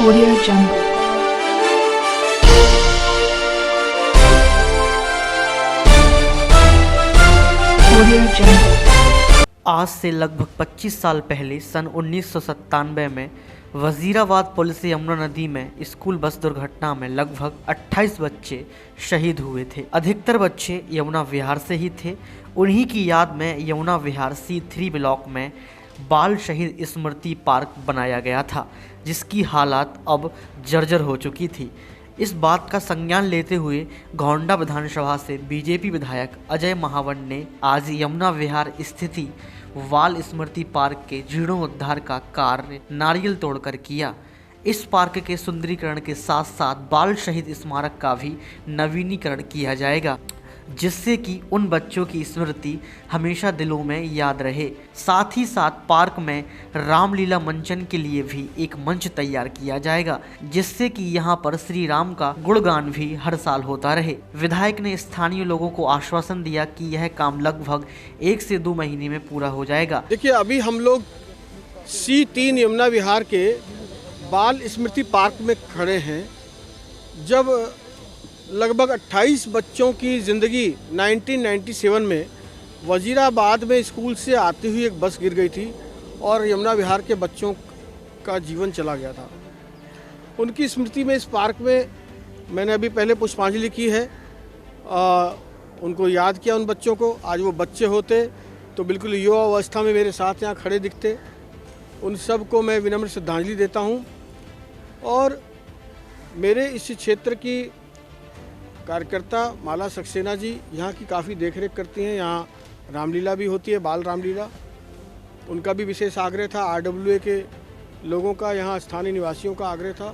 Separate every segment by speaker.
Speaker 1: Audio Jungle. Audio Jungle.
Speaker 2: आज से लगभग 25 साल पहले सन 1997 में वजीराबाद पुलिस यमुना नदी में स्कूल बस दुर्घटना में लगभग 28 बच्चे शहीद हुए थे। अधिकतर बच्चे यमुना विहार से ही थे। उन्हीं की याद में यमुना विहार C3 ब्लॉक में बाल शहीद स्मृति पार्क बनाया गया था, जिसकी हालत अब जर्जर हो चुकी थी। इस बात का संज्ञान लेते हुए गोंडा विधानसभा से बीजेपी विधायक अजय महावन ने आज यमुना विहार स्थित बाल स्मृति पार्क के जीर्णोद्धार का कार्य नारियल तोड़कर किया। इस पार्क के सुंदरीकरण के साथ साथ बाल शहीद स्मारक का भी नवीनीकरण किया जाएगा, जिससे कि उन बच्चों की स्मृति हमेशा दिलों में याद रहे। साथ ही साथ पार्क में रामलीला मंचन के लिए भी एक मंच तैयार किया जाएगा, जिससे कि यहां पर श्री राम का गुणगान भी हर साल होता रहे। विधायक ने स्थानीय लोगों को आश्वासन दिया कि यह काम लगभग 1 से 2 महीने में पूरा हो जाएगा।
Speaker 3: देखिए, अभी हम लोग C3 यमुना विहार के बाल स्मृति पार्क में खड़े हैं। जब लगभग 28 बच्चों की ज़िंदगी 1997 में वजीराबाद में स्कूल से आती हुई एक बस गिर गई थी और यमुना विहार के बच्चों का जीवन चला गया था। उनकी स्मृति में इस पार्क में मैंने अभी पहले पुष्पांजलि की है, उनको याद किया उन बच्चों को। आज वो बच्चे होते तो बिल्कुल युवा अवस्था में मेरे साथ यहाँ खड़े दिखते। उन सब को मैं विनम्र श्रद्धांजलि देता हूँ। और मेरे इस क्षेत्र की कार्यकर्ता माला सक्सेना जी यहाँ की काफ़ी देखरेख करती हैं। यहाँ रामलीला भी होती है, बाल रामलीला, उनका भी विशेष आग्रह था। RWA के लोगों का, यहाँ स्थानीय निवासियों का आग्रह था।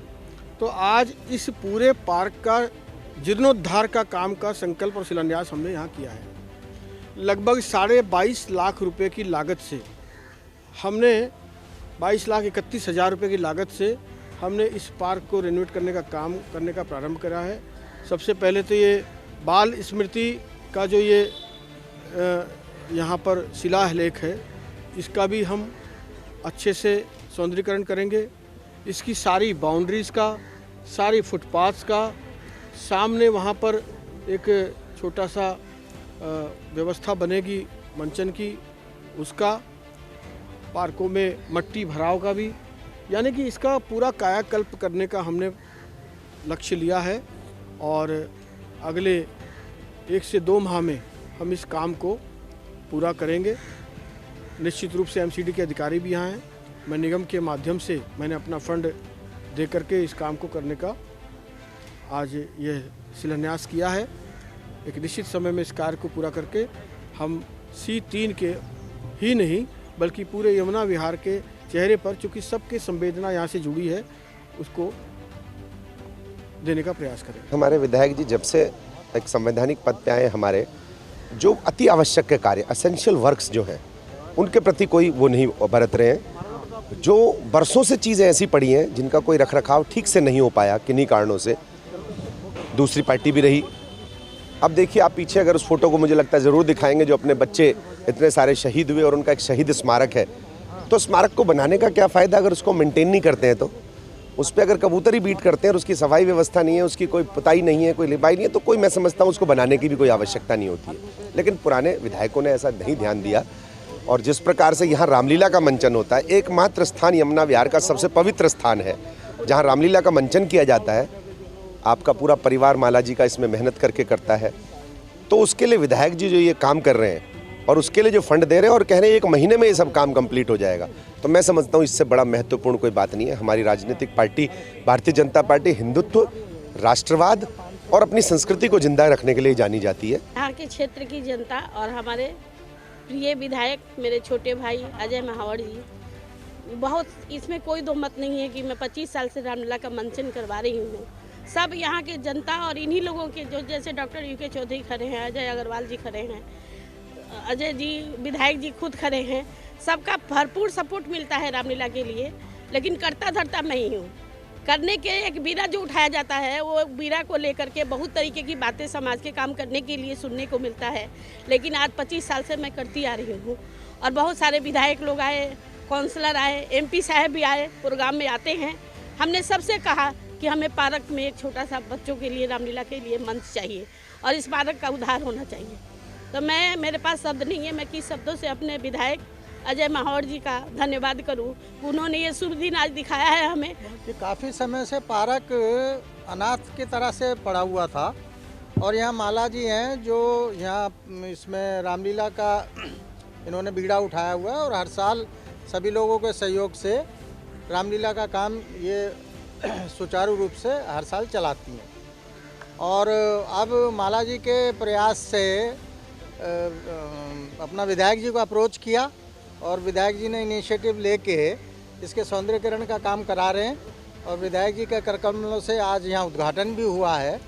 Speaker 3: तो आज इस पूरे पार्क का जीर्णोद्धार का काम का संकल्प और शिलान्यास हमने यहाँ किया है। लगभग 22.5 लाख रुपए की लागत से हमने 22,31,000 रुपये की लागत से हमने इस पार्क को रेनोवेट करने का काम करने का प्रारंभ करा है। सबसे पहले तो ये बाल स्मृति का जो ये यहाँ पर शिलालेख है, इसका भी हम अच्छे से सौंदर्यीकरण करेंगे। इसकी सारी बाउंड्रीज़ का, सारी फुटपाथ्स का, सामने वहाँ पर एक छोटा सा व्यवस्था बनेगी मंचन की, उसका, पार्कों में मट्टी भराव का भी, यानी कि इसका पूरा कायाकल्प करने का हमने लक्ष्य लिया है। और अगले 1 से 2 माह में हम इस काम को पूरा करेंगे। निश्चित रूप से MCD के अधिकारी भी यहाँ हैं। मैं निगम के माध्यम से मैंने अपना फंड दे करके इस काम को करने का आज ये शिलान्यास किया है। एक निश्चित समय में इस कार्य को पूरा करके हम C3 के ही नहीं बल्कि पूरे यमुना विहार के चेहरे पर, चूँकि सबके संवेदना यहाँ से जुड़ी है, उसको देने का प्रयास करें।
Speaker 4: हमारे विधायक जी जब से एक संवैधानिक पद पे आए, हमारे जो अति आवश्यक के कार्य, एसेंशियल वर्क्स जो हैं, उनके प्रति कोई वो नहीं बरत रहे हैं। जो बरसों से चीज़ें ऐसी पड़ी हैं जिनका कोई रखरखाव ठीक से नहीं हो पाया किन्हीं कारणों से, दूसरी पार्टी भी रही। अब देखिए, आप पीछे अगर उस फोटो को मुझे लगता है ज़रूर दिखाएंगे, जो अपने बच्चे इतने सारे शहीद हुए और उनका एक शहीद स्मारक है। तो स्मारक को बनाने का क्या फ़ायदा अगर उसको मेंटेन नहीं करते हैं? तो उस पर अगर कबूतर ही बीट करते हैं और उसकी सफाई व्यवस्था नहीं है, उसकी कोई पुताई नहीं है, कोई लिपाई नहीं है, तो कोई, मैं समझता हूँ, उसको बनाने की भी कोई आवश्यकता नहीं होती है। लेकिन पुराने विधायकों ने ऐसा नहीं ध्यान दिया। और जिस प्रकार से यहाँ रामलीला का मंचन होता है, एकमात्र स्थान यमुना विहार का सबसे पवित्र स्थान है जहाँ रामलीला का मंचन किया जाता है। आपका पूरा परिवार माला जी का इसमें मेहनत करके करता है। तो उसके लिए विधायक जी जो ये काम कर रहे हैं और उसके लिए जो फंड दे रहे हैं और कह रहे हैं 1 महीने में ये सब काम कंप्लीट हो जाएगा, तो मैं समझता हूँ इससे बड़ा महत्वपूर्ण कोई बात नहीं है। हमारी राजनीतिक पार्टी भारतीय जनता पार्टी हिंदुत्व, राष्ट्रवाद और अपनी संस्कृति को जिंदा रखने के लिए जानी जाती है।
Speaker 5: यहाँ के क्षेत्र की जनता और हमारे प्रिय विधायक मेरे छोटे भाई अजय महावर जी, बहुत, इसमें कोई दो मत नहीं है कि मैं 25 साल से रामलीला का मंचन करवा रही हूँ। सब यहाँ के जनता और इन्हीं लोगों के, जो जैसे डॉक्टर UK चौधरी खड़े हैं, अजय अग्रवाल जी खड़े हैं, अजय जी विधायक जी खुद खड़े हैं, सबका भरपूर सपोर्ट मिलता है रामलीला के लिए। लेकिन करता धरता मैं ही हूँ। करने के एक बीड़ा जो उठाया जाता है, वो बीड़ा को लेकर के बहुत तरीके की बातें समाज के काम करने के लिए सुनने को मिलता है। लेकिन आज 25 साल से मैं करती आ रही हूँ और बहुत सारे विधायक लोग आए, काउंसलर आए, MP साहब भी आए, प्रोग्राम में आते हैं हमने सबसे कहा कि हमें पार्क में एक छोटा सा बच्चों के लिए रामलीला के लिए मंच चाहिए और इस पार्क का उद्धार होना चाहिए। तो मेरे पास शब्द नहीं है, मैं किस शब्दों से अपने विधायक अजय महावर जी का धन्यवाद करूं। उन्होंने ये शुभ दिन आज दिखाया है हमें
Speaker 6: कि काफ़ी समय से पार्क अनाथ की तरह से पड़ा हुआ था और यहाँ माला जी हैं जो यहाँ इसमें रामलीला का इन्होंने बीड़ा उठाया हुआ है और हर साल सभी लोगों के सहयोग से रामलीला का काम ये सुचारू रूप से हर साल चलाती हैं। और अब माला जी के प्रयास से अपना विधायक जी को अप्रोच किया और विधायक जी ने इनिशिएटिव लेके इसके सौंदर्यीकरण का काम करा रहे हैं और विधायक जी के करकमलों से आज यहाँ उद्घाटन भी हुआ है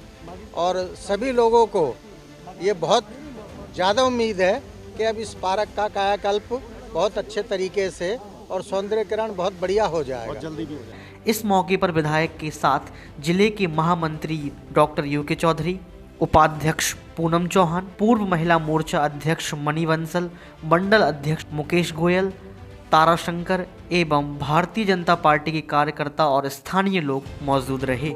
Speaker 6: और सभी लोगों को ये बहुत ज़्यादा उम्मीद है कि अब इस पार्क का कायाकल्प बहुत अच्छे तरीके से और सौंदर्यीकरण बहुत बढ़िया हो जाएगा, जल्दी भी हो जाएगा।
Speaker 2: इस मौके पर विधायक के साथ जिले के महामंत्री डॉक्टर यूके चौधरी, उपाध्यक्ष पूनम चौहान, पूर्व महिला मोर्चा अध्यक्ष मणि बंसल, मंडल अध्यक्ष मुकेश गोयल, ताराशंकर एवं भारतीय जनता पार्टी के कार्यकर्ता और स्थानीय लोग मौजूद रहे।